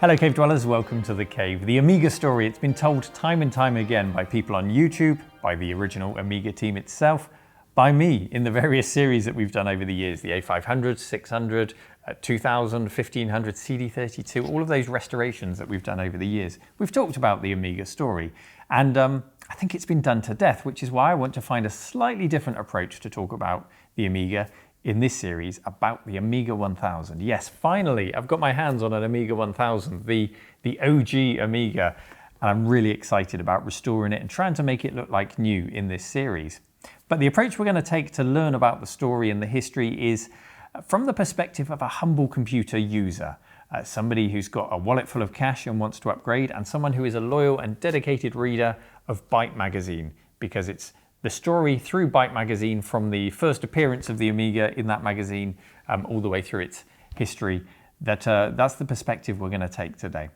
Hello Cave Dwellers, welcome to The Cave. The Amiga story, it's been told time and time again by people on YouTube, by the original Amiga team itself, by me in the various series that we've done over the years, the A500, 600, 2000, 1500, CD32, all of those restorations that we've done over the years. We've talked about the Amiga story, and I think it's been done to death, which is why I want to find a slightly different approach to talk about the Amiga in this series about the Amiga 1000. Yes, finally, I've got my hands on an Amiga 1000, the OG Amiga, and I'm really excited about restoring it and trying to make it look like new in this series. But the approach we're going to take to learn about the story and the history is from the perspective of a humble computer user, somebody who's got a wallet full of cash and wants to upgrade, and someone who is a loyal and dedicated reader of Byte magazine, because it's the story through Byte magazine from the first appearance of the Amiga in that magazine all the way through its history. That's the perspective we're going to take today.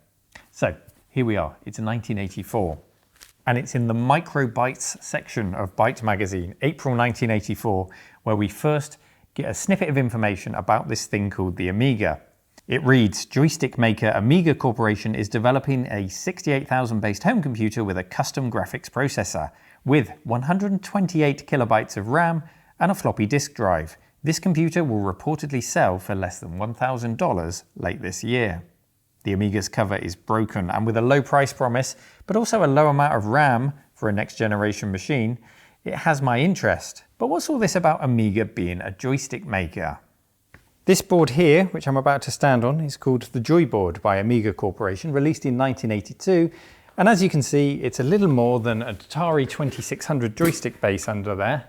So here we are, it's 1984, and it's in the Microbytes section of Byte magazine, April 1984, where we first get a snippet of information about this thing called the Amiga. It reads, joystick maker Amiga Corporation is developing a 68,000 based home computer with a custom graphics processor, with 128 kilobytes of RAM and a floppy disk drive. This computer will reportedly sell for less than $1,000 late this year. The Amiga's cover is broken, and with a low price promise, but also a low amount of RAM for a next generation machine, it has my interest. But what's all this about Amiga being a joystick maker? This board here, which I'm about to stand on, is called the Joyboard by Amiga Corporation, released in 1982. And as you can see, it's a little more than an Atari 2600 joystick base under there.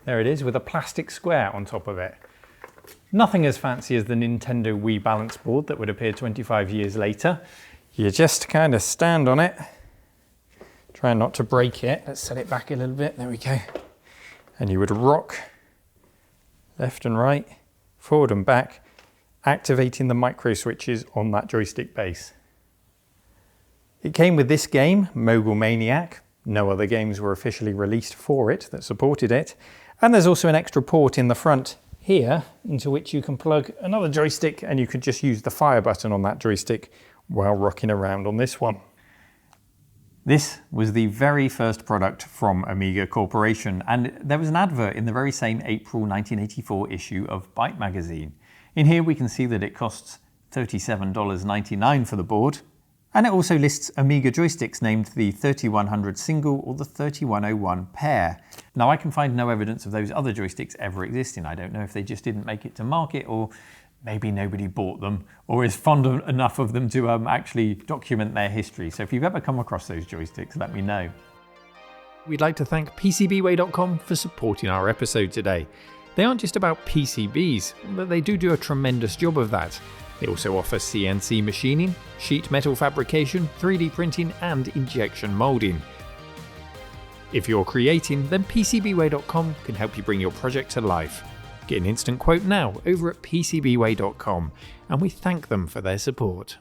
There it is, with a plastic square on top of it. Nothing as fancy as the Nintendo Wii balance board that would appear 25 years later. You just kind of stand on it, try not to break it. Let's set it back a little bit, there we go. And you would rock left and right, forward and back, activating the micro switches on that joystick base. It came with this game, Mogul Maniac. No other games were officially released for it that supported it. And there's also an extra port in the front here into which you can plug another joystick, and you could just use the fire button on that joystick while rocking around on this one. This was the very first product from Amiga Corporation, and there was an advert in the very same April 1984 issue of Byte magazine. In here we can see that it costs $37.99 for the board. And it also lists Amiga joysticks named the 3100 single or the 3101 pair. Now I can find no evidence of those other joysticks ever existing. I don't know if they just didn't make it to market, or maybe nobody bought them or is fond enough of them to actually document their history. So if you've ever come across those joysticks, let me know. We'd like to thank PCBWay.com for supporting our episode today. They aren't just about PCBs, but they do a tremendous job of that. They also offer CNC machining, sheet metal fabrication, 3D printing and injection molding. If you're creating, then PCBWay.com can help you bring your project to life. Get an instant quote now over at PCBWay.com, and we thank them for their support.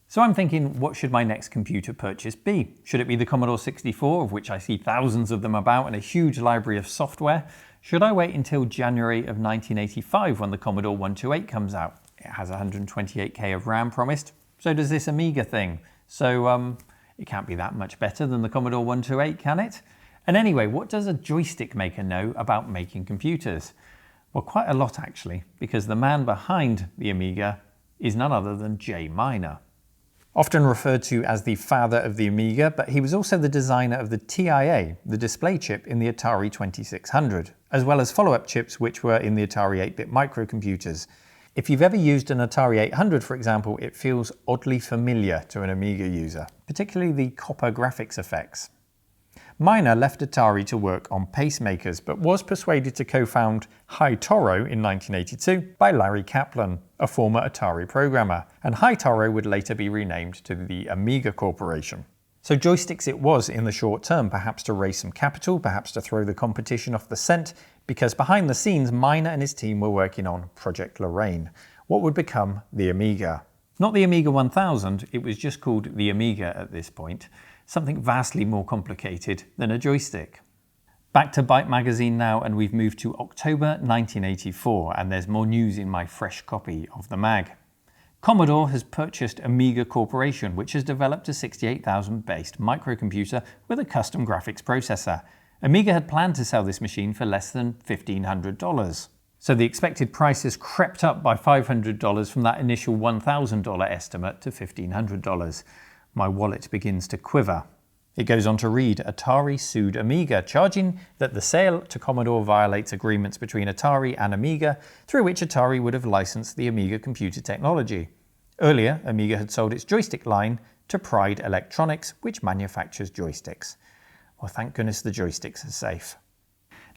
So I'm thinking, what should my next computer purchase be? Should it be the Commodore 64, of which I see thousands of them about and a huge library of software? Should I wait until January of 1985 when the Commodore 128 comes out? It has 128K of RAM promised. So does this Amiga thing. So it can't be that much better than the Commodore 128, can it? And anyway, what does a joystick maker know about making computers? Well, quite a lot actually, because the man behind the Amiga is none other than J. Miner. Often referred to as the father of the Amiga, but he was also the designer of the TIA, the display chip in the Atari 2600, as well as follow-up chips which were in the Atari 8-bit microcomputers. If you've ever used an Atari 800, for example, it feels oddly familiar to an Amiga user, particularly the copper graphics effects. Miner left Atari to work on pacemakers, but was persuaded to co-found Hi-Toro in 1982 by Larry Kaplan, a former Atari programmer, and Hi-Toro would later be renamed to the Amiga Corporation. So joysticks it was in the short term, perhaps to raise some capital, perhaps to throw the competition off the scent, because behind the scenes, Miner and his team were working on Project Lorraine, what would become the Amiga. Not the Amiga 1000, it was just called the Amiga at this point, something vastly more complicated than a joystick. Back to Byte magazine now, and we've moved to October 1984, and there's more news in my fresh copy of the mag. Commodore has purchased Amiga Corporation, which has developed a 68,000-based microcomputer with a custom graphics processor. Amiga had planned to sell this machine for less than $1,500. So the expected price has crept up by $500 from that initial $1,000 estimate to $1,500. My wallet begins to quiver. It goes on to read, Atari sued Amiga, charging that the sale to Commodore violates agreements between Atari and Amiga, through which Atari would have licensed the Amiga computer technology. Earlier, Amiga had sold its joystick line to Pride Electronics, which manufactures joysticks. Well, thank goodness the joysticks are safe.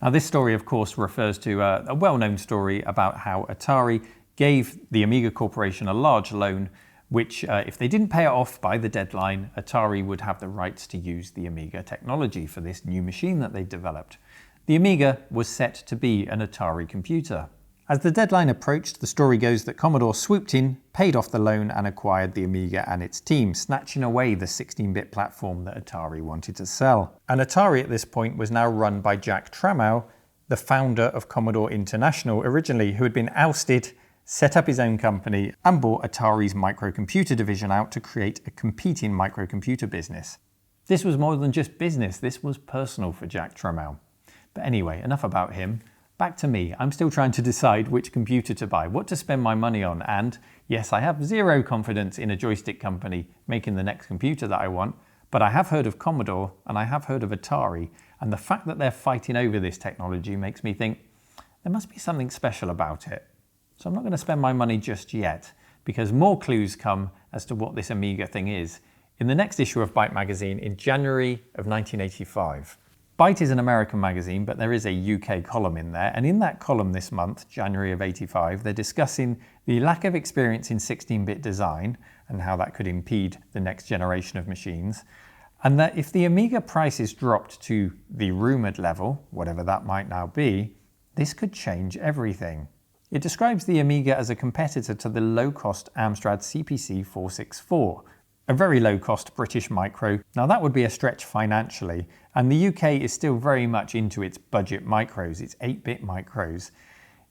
Now, this story, of course, refers to a well-known story about how Atari gave the Amiga Corporation a large loan, which, if they didn't pay it off by the deadline, Atari would have the rights to use the Amiga technology for this new machine that they developed. The Amiga was set to be an Atari computer. As the deadline approached, the story goes that Commodore swooped in, paid off the loan, and acquired the Amiga and its team, snatching away the 16-bit platform that Atari wanted to sell. And Atari at this point was now run by Jack Trammell, the founder of Commodore International originally, who had been ousted, set up his own company, and bought Atari's microcomputer division out to create a competing microcomputer business. This was more than just business, this was personal for Jack Trammell. But anyway, enough about him. Back to me. I'm still trying to decide which computer to buy, what to spend my money on, and yes, I have zero confidence in a joystick company making the next computer that I want, but I have heard of Commodore and I have heard of Atari, and the fact that they're fighting over this technology makes me think there must be something special about it. So I'm not going to spend my money just yet, because more clues come as to what this Amiga thing is in the next issue of Byte magazine in January of 1985. Byte is an American magazine, but there is a UK column in there, and in that column this month, January of 85, they're discussing the lack of experience in 16-bit design and how that could impede the next generation of machines, and that if the Amiga prices dropped to the rumoured level, whatever that might now be, this could change everything. It describes the Amiga as a competitor to the low-cost Amstrad CPC 464, a very low-cost British micro. Now that would be a stretch financially, and the UK is still very much into its budget micros, its 8-bit micros.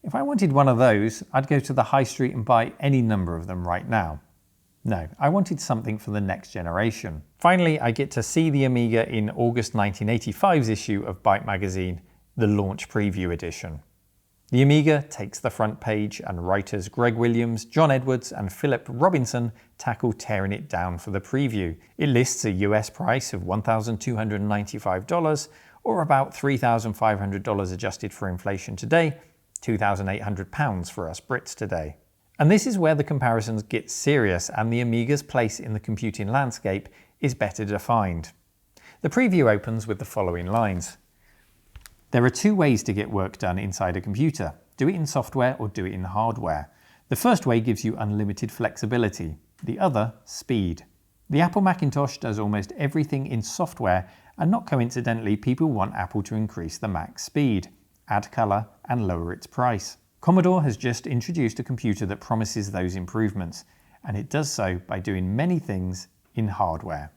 If I wanted one of those, I'd go to the high street and buy any number of them right now. No, I wanted something for the next generation. Finally, I get to see the Amiga in August 1985's issue of Byte magazine, the launch preview edition. The Amiga takes the front page, and writers Greg Williams, John Edwards and Philip Robinson tackle tearing it down for the preview. It lists a US price of $1,295, or about $3,500 adjusted for inflation today, £2,800 for us Brits today. And this is where the comparisons get serious and the Amiga's place in the computing landscape is better defined. The preview opens with the following lines. There are two ways to get work done inside a computer. Do it in software or do it in hardware. The first way gives you unlimited flexibility. The other, speed. The Apple Macintosh does almost everything in software, and not coincidentally, people want Apple to increase the Mac speed, add colour and lower its price. Commodore has just introduced a computer that promises those improvements, and it does so by doing many things in hardware.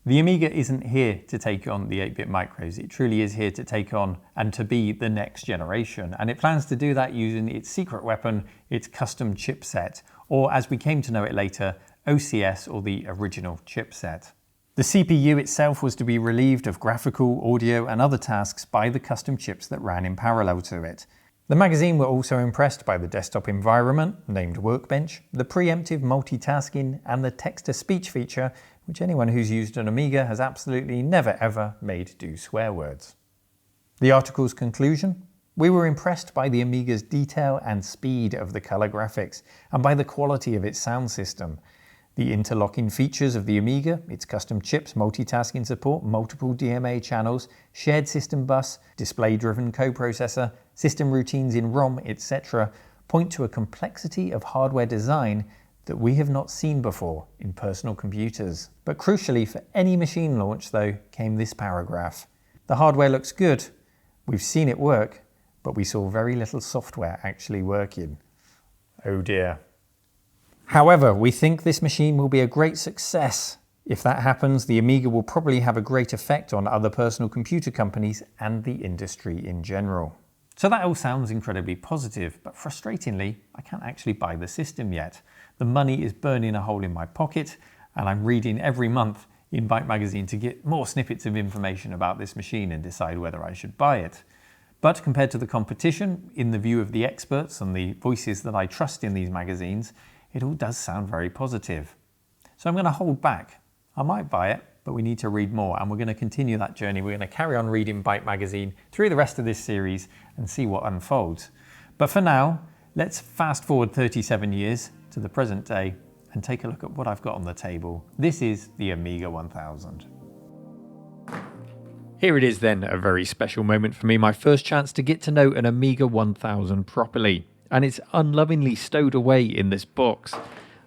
The Amiga isn't here to take on the 8-bit micros, it truly is here to take on and to be the next generation, and it plans to do that using its secret weapon, its custom chipset, or as we came to know it later, OCS, or the original chipset. The CPU itself was to be relieved of graphical, audio and other tasks by the custom chips that ran in parallel to it. The magazine were also impressed by the desktop environment, named Workbench, the preemptive multitasking and the text-to-speech feature, which anyone who's used an Amiga has absolutely never ever made do swear words. The article's conclusion? We were impressed by the Amiga's detail and speed of the colour graphics, and by the quality of its sound system. The interlocking features of the Amiga, its custom chips, multitasking support, multiple DMA channels, shared system bus, display-driven coprocessor, system routines in ROM, etc., point to a complexity of hardware design that we have not seen before in personal computers. But crucially for any machine launch though, came this paragraph. The hardware looks good, we've seen it work, but we saw very little software actually working. Oh dear. However, we think this machine will be a great success. If that happens, the Amiga will probably have a great effect on other personal computer companies and the industry in general. So that all sounds incredibly positive, but frustratingly, I can't actually buy the system yet. The money is burning a hole in my pocket, and I'm reading every month in Byte magazine to get more snippets of information about this machine and decide whether I should buy it. But compared to the competition, in the view of the experts and the voices that I trust in these magazines, it all does sound very positive. So I'm going to hold back. I might buy it, but we need to read more, and we're going to continue that journey. We're going to carry on reading Byte magazine through the rest of this series and see what unfolds. But for now, let's fast forward 37 years to the present day and take a look at what I've got on the table. This is the Amiga 1000. Here it is then, a very special moment for me, my first chance to get to know an Amiga 1000 properly, and it's unlovingly stowed away in this box.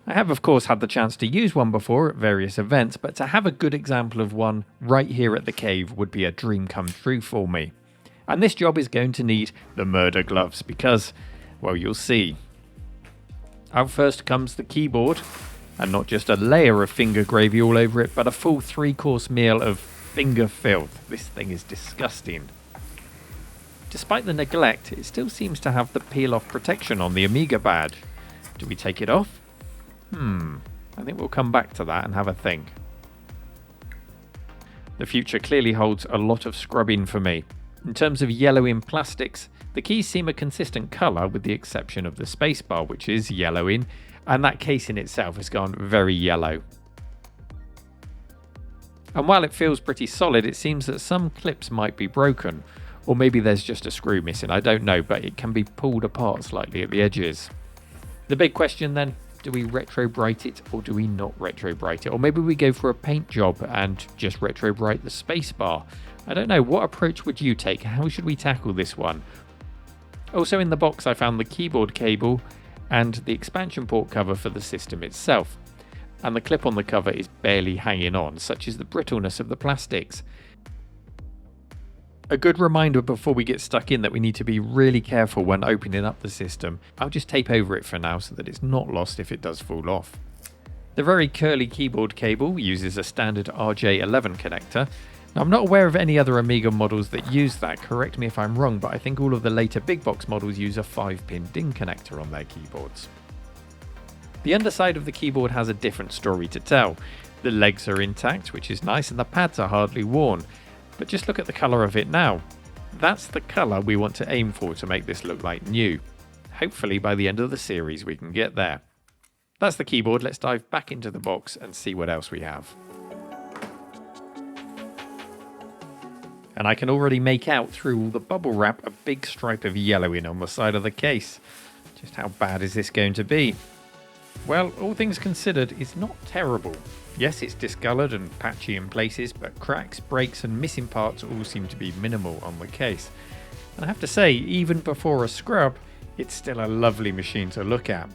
I have of course had the chance to use one before at various events, but to have a good example of one right here at the cave would be a dream come true for me. And this job is going to need the murder gloves because, well, you'll see. Out first comes the keyboard, and not just a layer of finger gravy all over it, but a full 3-course meal of finger filth. This thing is disgusting. Despite the neglect, it still seems to have the peel-off protection on the Amiga badge. Do we take it off? I think we'll come back to that and have a think. The future clearly holds a lot of scrubbing for me. In terms of yellowing plastics, the keys seem a consistent colour with the exception of the spacebar, which is yellowing, and that case in itself has gone very yellow. And while it feels pretty solid, it seems that some clips might be broken, or maybe there's just a screw missing, I don't know, but it can be pulled apart slightly at the edges. The big question then, do we retro bright it or do we not retro bright it? Or maybe we go for a paint job and just retro bright the spacebar. I don't know, what approach would you take? How should we tackle this one? Also in the box I found the keyboard cable and the expansion port cover for the system itself. And the clip on the cover is barely hanging on, such is the brittleness of the plastics. A good reminder before we get stuck in that we need to be really careful when opening up the system. I'll just tape over it for now so that it's not lost if it does fall off. The very curly keyboard cable uses a standard RJ11 connector. Now I'm not aware of any other Amiga models that use that, correct me if I'm wrong, but I think all of the later big box models use a 5-pin DIN connector on their keyboards. The underside of the keyboard has a different story to tell. The legs are intact, which is nice, and the pads are hardly worn. But just look at the colour of it now. That's the colour we want to aim for to make this look like new. Hopefully by the end of the series we can get there. That's the keyboard, let's dive back into the box and see what else we have. And I can already make out through all the bubble wrap a big stripe of yellowing on the side of the case. Just how bad is this going to be? Well, all things considered, it's not terrible. Yes, it's discoloured and patchy in places, but cracks, breaks and missing parts all seem to be minimal on the case. And I have to say, even before a scrub, it's still a lovely machine to look at.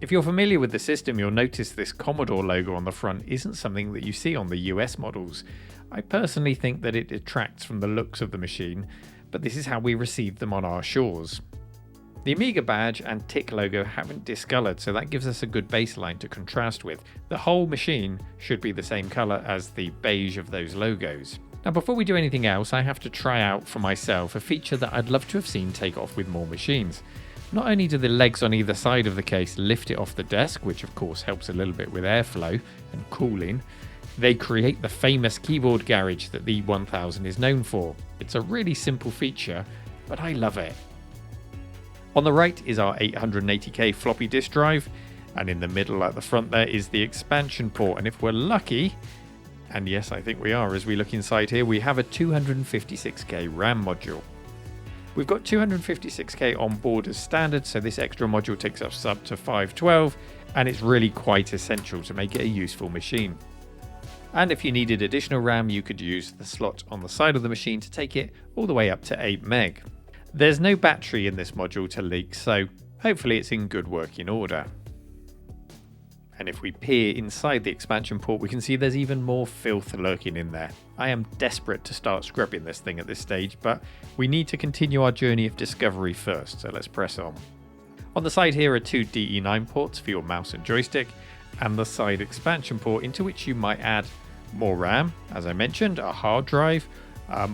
If you're familiar with the system, you'll notice this Commodore logo on the front isn't something that you see on the US models. I personally think that it detracts from the looks of the machine, but this is how we receive them on our shores. The Amiga badge and tick logo haven't discoloured, so that gives us a good baseline to contrast with. The whole machine should be the same colour as the beige of those logos. Now before we do anything else, I have to try out for myself a feature that I'd love to have seen take off with more machines. Not only do the legs on either side of the case lift it off the desk, which of course helps a little bit with airflow and cooling, they create the famous keyboard garage that the 1000 is known for. It's a really simple feature, but I love it. On the right is our 880K floppy disk drive, and in the middle at the front there is the expansion port, and if we're lucky, and yes I think we are as we look inside here, we have a 256K RAM module. We've got 256K on board as standard, so this extra module takes us up to 512, and it's really quite essential to make it a useful machine. And if you needed additional RAM, you could use the slot on the side of the machine to take it all the way up to 8 meg. There's no battery in this module to leak, so hopefully it's in good working order. And if we peer inside the expansion port, we can see there's even more filth lurking in there. I am desperate to start scrubbing this thing at this stage, but we need to continue our journey of discovery first, so let's press on. On the side here are two DE9 ports for your mouse and joystick, and the side expansion port into which you might add more RAM, as I mentioned, a hard drive,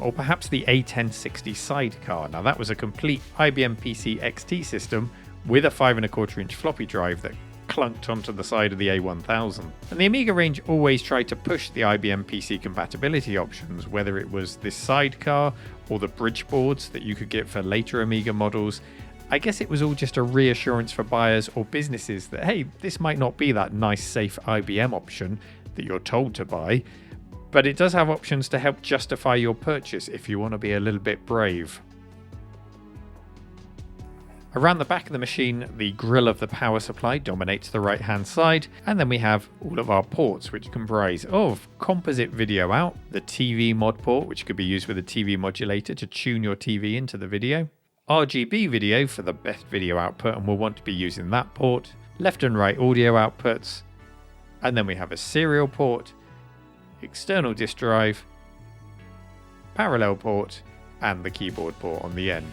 or perhaps the A1060 sidecar. Now that was a complete IBM PC XT system with a 5¼ inch floppy drive that clunked onto the side of the A1000. And the Amiga range always tried to push the IBM PC compatibility options, whether it was this sidecar or the bridge boards that you could get for later Amiga models. I guess it was all just a reassurance for buyers or businesses that, hey, this might not be that nice, safe IBM option that you're told to buy, but it does have options to help justify your purchase if you want to be a little bit brave. Around the back of the machine, the grill of the power supply dominates the right-hand side, and then we have all of our ports, which comprise of composite video out, the TV mod port, which could be used with a TV modulator to tune your TV into the video, RGB video for the best video output, and we'll want to be using that port, left and right audio outputs, and then we have a serial port, external disk drive, parallel port, and the keyboard port on the end.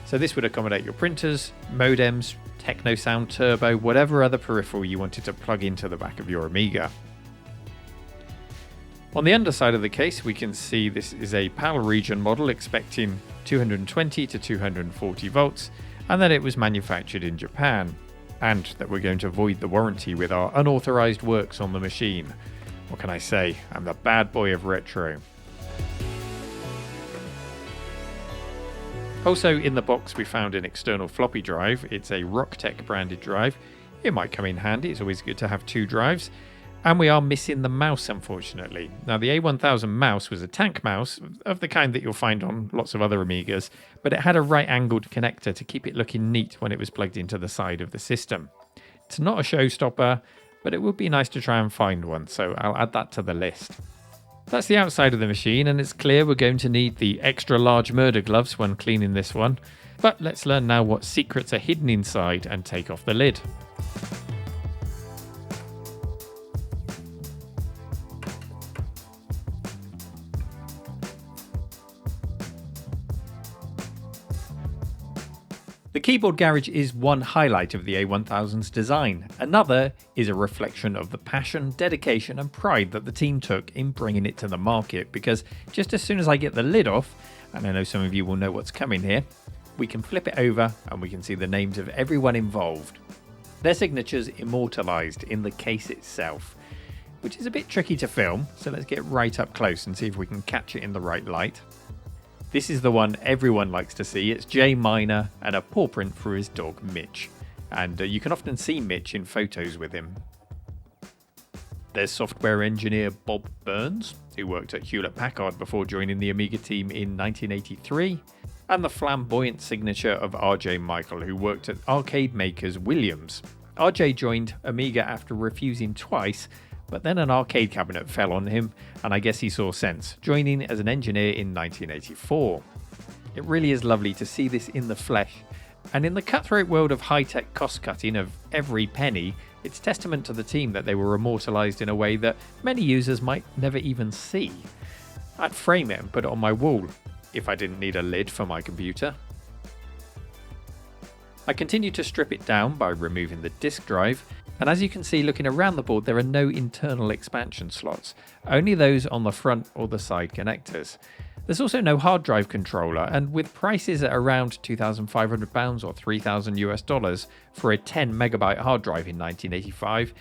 So this would accommodate your printers, modems, Techno Sound Turbo, whatever other peripheral you wanted to plug into the back of your Amiga. On the underside of the case, we can see this is a PAL region model expecting 220 to 240 volts, and that it was manufactured in Japan, and that we're going to void the warranty with our unauthorized works on the machine. What can I say? I'm the bad boy of retro. Also in the box we found an external floppy drive. It's a Rocktech branded drive. It might come in handy, it's always good to have two drives. And we are missing the mouse, unfortunately. Now the A1000 mouse was a tank mouse of the kind that you'll find on lots of other Amigas, but it had a right angled connector to keep it looking neat when it was plugged into the side of the system. It's not a showstopper, but it would be nice to try and find one, so I'll add that to the list. That's the outside of the machine, and it's clear we're going to need the extra large murder gloves when cleaning this one. But let's learn now what secrets are hidden inside and take off the lid. The keyboard garage is one highlight of the A1000's design. Another is a reflection of the passion, dedication and pride that the team took in bringing it to the market, because just as soon as I get the lid off, and I know some of you will know what's coming here, we can flip it over and we can see the names of everyone involved. Their signatures immortalised in the case itself, which is a bit tricky to film, so let's get right up close and see if we can catch it in the right light. This is the one everyone likes to see. It's Jay Miner and a paw print for his dog Mitch. And you can often see Mitch in photos with him. There's software engineer Bob Burns, who worked at Hewlett-Packard before joining the Amiga team in 1983. And the flamboyant signature of RJ Michael, who worked at arcade makers Williams. RJ joined Amiga after refusing twice, but then an arcade cabinet fell on him, and I guess he saw sense, joining as an engineer in 1984. It really is lovely to see this in the flesh, and in the cutthroat world of high-tech cost-cutting of every penny, it's testament to the team that they were immortalised in a way that many users might never even see. I'd frame it and put it on my wall, if I didn't need a lid for my computer. I continued to strip it down by removing the disk drive, and as you can see looking around the board there are no internal expansion slots, only those on the front or the side connectors. There's also no hard drive controller, and with prices at around £2,500 or $3,000 for a 10 megabyte hard drive in 1985,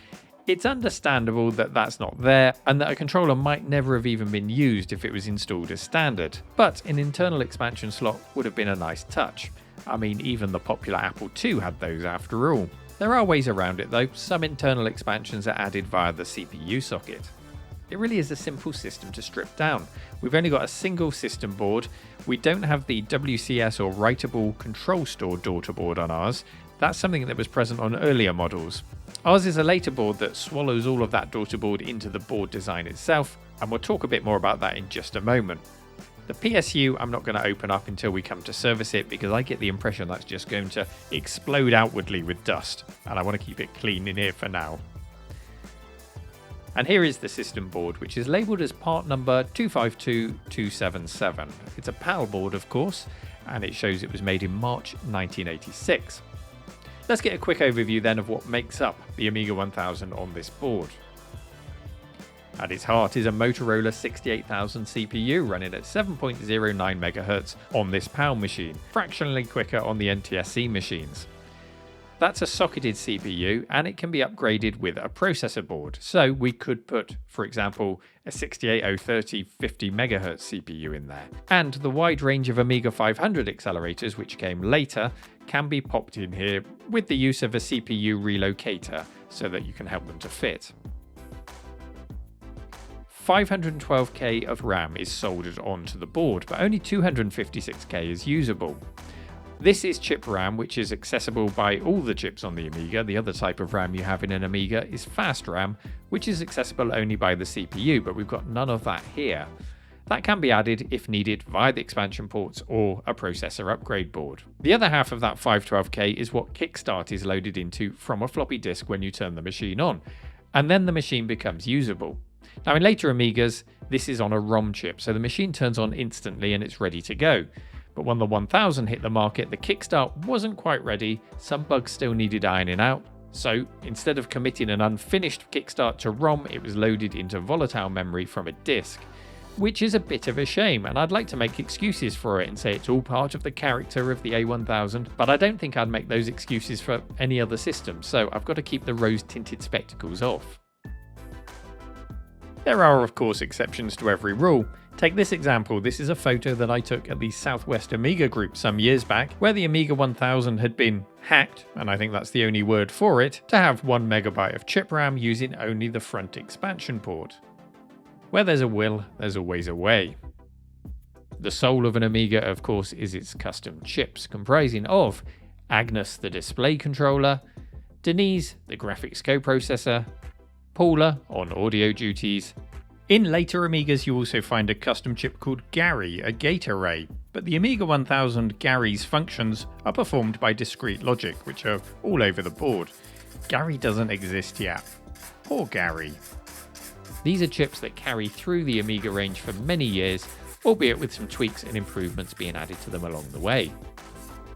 it's understandable that that's not there and that a controller might never have even been used if it was installed as standard. But an internal expansion slot would have been a nice touch. I mean, even the popular Apple II had those after all. There are ways around it though. Some internal expansions are added via the CPU socket. It really is a simple system to strip down. We've only got a single system board. We don't have the WCS or writable control store daughter board on ours. That's something that was present on earlier models. Ours is a later board that swallows all of that daughter board into the board design itself, and we'll talk a bit more about that in just a moment. The PSU I'm not going to open up until we come to service it, because I get the impression that's just going to explode outwardly with dust, and I want to keep it clean in here for now. And here is the system board, which is labelled as part number 252277. It's a PAL board, of course, and it shows it was made in March 1986. Let's get a quick overview then of what makes up the Amiga 1000 on this board. At its heart is a Motorola 68000 CPU running at 7.09 MHz on this PAL machine, fractionally quicker on the NTSC machines. That's a socketed CPU, and it can be upgraded with a processor board. So we could put, for example, a 68030 50 MHz CPU in there. And the wide range of Amiga 500 accelerators, which came later, can be popped in here with the use of a CPU relocator so that you can help them to fit. 512K of RAM is soldered onto the board, but only 256K is usable. This is chip RAM, which is accessible by all the chips on the Amiga. The other type of RAM you have in an Amiga is fast RAM, which is accessible only by the CPU, but we've got none of that here. That can be added if needed via the expansion ports or a processor upgrade board. The other half of that 512K is what Kickstart is loaded into from a floppy disk when you turn the machine on, and then the machine becomes usable. Now in later Amigas, this is on a ROM chip, so the machine turns on instantly and it's ready to go. But when the 1000 hit the market, the Kickstart wasn't quite ready, some bugs still needed ironing out, so instead of committing an unfinished Kickstart to ROM, it was loaded into volatile memory from a disk, which is a bit of a shame, and I'd like to make excuses for it and say it's all part of the character of the A1000, but I don't think I'd make those excuses for any other system, so I've got to keep the rose-tinted spectacles off. There are of course exceptions to every rule. Take this example. This is a photo that I took at the Southwest Amiga group some years back, where the Amiga 1000 had been hacked, and I think that's the only word for it, to have 1 MB of chip RAM using only the front expansion port. Where there's a will, there's always a way. The soul of an Amiga, of course, is its custom chips, comprising of Agnes, the display controller, Denise, the graphics coprocessor, Paula on audio duties. In later Amigas you also find a custom chip called Gary, a gate array, but the Amiga 1000 Gary's functions are performed by discrete logic, which are all over the board. Gary doesn't exist yet. Poor Gary. These are chips that carry through the Amiga range for many years, albeit with some tweaks and improvements being added to them along the way.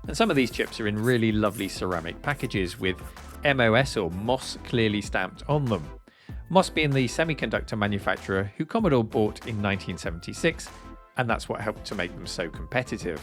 And some of these chips are in really lovely ceramic packages with MOS or MOS clearly stamped on them. MOS being the semiconductor manufacturer who Commodore bought in 1976, and that's what helped to make them so competitive.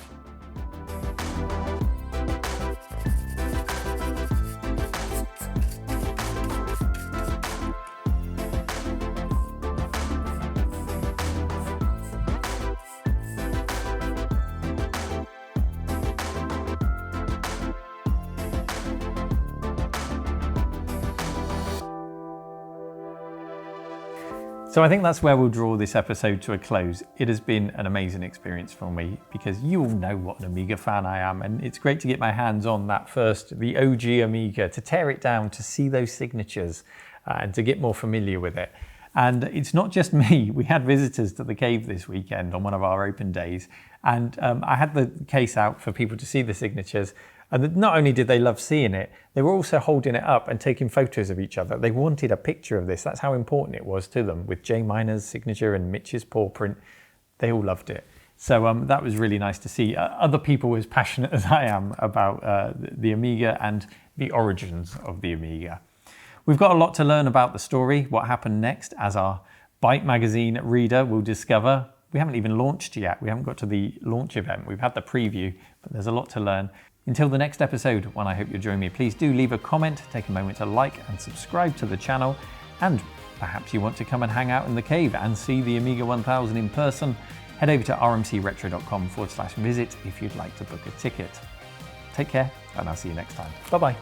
So I think that's where we'll draw this episode to a close. It has been an amazing experience for me because you all know what an Amiga fan I am, and it's great to get my hands on that first, the OG Amiga, to tear it down, to see those signatures and to get more familiar with it. And it's not just me. We had visitors to the cave this weekend on one of our open days, and I had the case out for people to see the signatures. And not only did they love seeing it, they were also holding it up and taking photos of each other. They wanted a picture of this. That's how important it was to them, with Jay Minor's signature and Mitch's paw print. They all loved it. So that was really nice to see other people as passionate as I am about the Amiga and the origins of the Amiga. We've got a lot to learn about the story, what happened next, as our Byte magazine reader will discover. We haven't even launched yet. We haven't got to the launch event. We've had the preview, but there's a lot to learn. Until the next episode, when I hope you'll join me, please do leave a comment, take a moment to like and subscribe to the channel, and perhaps you want to come and hang out in the cave and see the Amiga 1000 in person, head over to rmcretro.com/visit if you'd like to book a ticket. Take care, and I'll see you next time. Bye-bye.